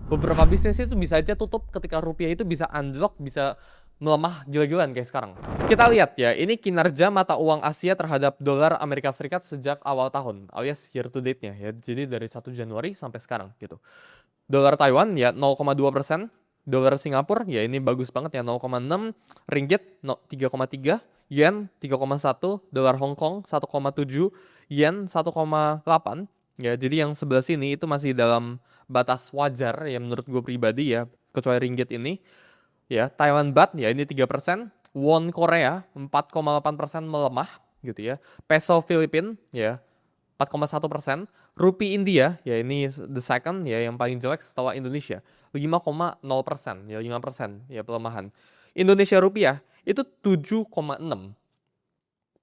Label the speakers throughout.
Speaker 1: Beberapa bisnis itu bisa aja tutup ketika rupiah itu bisa anjlok, bisa melemah gila-gilaan kayak sekarang. Kita lihat ya, ini kinerja mata uang Asia terhadap dolar Amerika Serikat sejak awal tahun, alias year to date-nya ya. Jadi dari 1 Januari sampai sekarang gitu. Dolar Taiwan ya 0,2%, dolar Singapura ya ini bagus banget ya 0,6, ringgit 3,3, yen 3,1, dolar Hong Kong 1,7, yen 1,8. Ya, jadi yang sebelah sini itu masih dalam batas wajar ya menurut gue pribadi ya, kecuali ringgit ini. Ya, Taiwan Baht ya ini 3%, won Korea 4,8% melemah gitu ya. Peso Filipin ya 4,1%, Rupiah India ya ini the second ya yang paling jelek setelah Indonesia 5,0% ya 5% ya pelemahan. Indonesia rupiah itu 7,6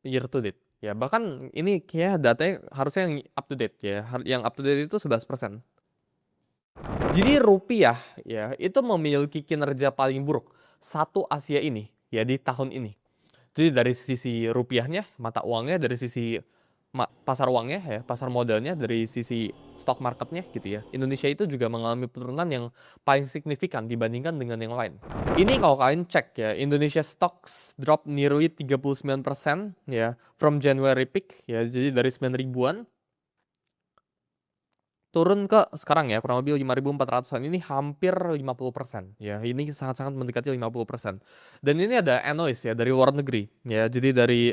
Speaker 1: year to date. Ya bahkan ini kayak datanya harusnya yang up to date ya. Yang up to date itu 11%. Jadi rupiah ya itu memiliki kinerja paling buruk satu Asia ini ya di tahun ini. Jadi dari sisi rupiahnya, mata uangnya, dari sisi pasar uangnya ya, pasar modalnya, dari sisi stock marketnya gitu ya. Indonesia itu juga mengalami penurunan yang paling signifikan dibandingkan dengan yang lain. Ini kalau kalian cek ya, Indonesia stocks drop nearly 39% ya from January peak ya. Jadi dari 9 ribuan turun ke sekarang ya kurang lebih 5.400-an, ini hampir 50% ya, ini sangat-sangat mendekati 50%. Dan ini ada analis ya dari luar negeri ya, jadi dari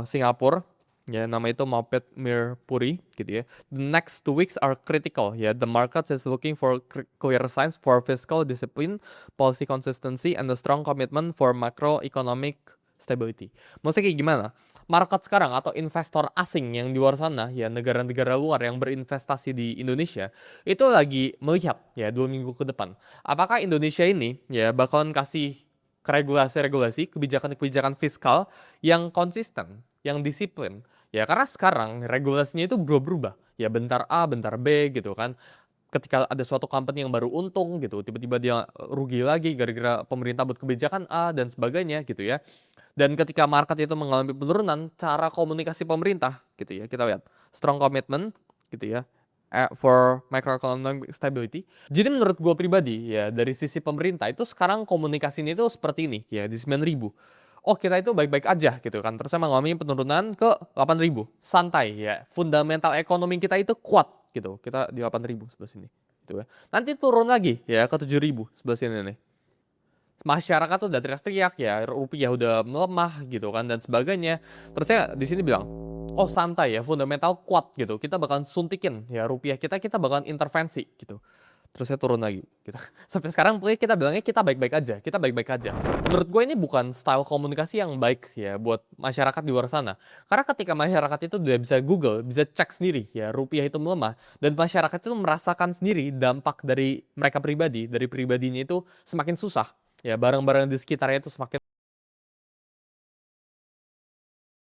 Speaker 1: Singapura ya, nama itu Mopet Mirpuri gitu ya. The next 2 weeks are critical ya, the market is looking for clear signs for fiscal discipline, policy consistency, and a strong commitment for macroeconomic stability. Maksudnya kayak gimana? Market sekarang atau investor asing yang di luar sana ya, negara-negara luar yang berinvestasi di Indonesia itu lagi melihat ya 2 minggu ke depan apakah Indonesia ini ya bakalan kasih regulasi-regulasi, kebijakan-kebijakan fiskal yang konsisten, yang disiplin ya, karena sekarang regulasinya itu berubah-ubah ya, bentar A bentar B gitu kan. Ketika ada suatu company yang baru untung gitu, tiba-tiba dia rugi lagi gara-gara pemerintah buat kebijakan A dan sebagainya gitu ya. Dan ketika market itu mengalami penurunan, cara komunikasi pemerintah gitu ya, kita lihat strong commitment gitu ya for macroeconomic stability. Jadi menurut gue pribadi ya, dari sisi pemerintah itu sekarang komunikasinya itu seperti ini ya, di 9.000. Oh, kita itu baik-baik aja gitu kan. Terus mengalami penurunan ke 8.000. Santai ya. Fundamental ekonomi kita itu kuat gitu. Kita di 8.000 sebelah sini gitu ya. Nanti turun lagi ya ke 7.000 sebelah sini nih. Masyarakat tuh udah teriak-teriak ya, rupiah udah melemah gitu kan dan sebagainya. Terus saya di sini bilang, oh santai ya, fundamental kuat gitu. Kita bakalan suntikin ya rupiah kita bakalan intervensi gitu. Terus saya turun lagi gitu. Sampai sekarang pokoknya kita bilangnya kita baik-baik aja, kita baik-baik aja. Menurut gue ini bukan style komunikasi yang baik ya buat masyarakat di luar sana. Karena ketika masyarakat itu udah bisa Google, bisa cek sendiri ya rupiah itu melemah, dan masyarakat itu merasakan sendiri dampak dari mereka pribadi, dari pribadinya itu semakin susah. Ya barang-barang di sekitarnya itu semakin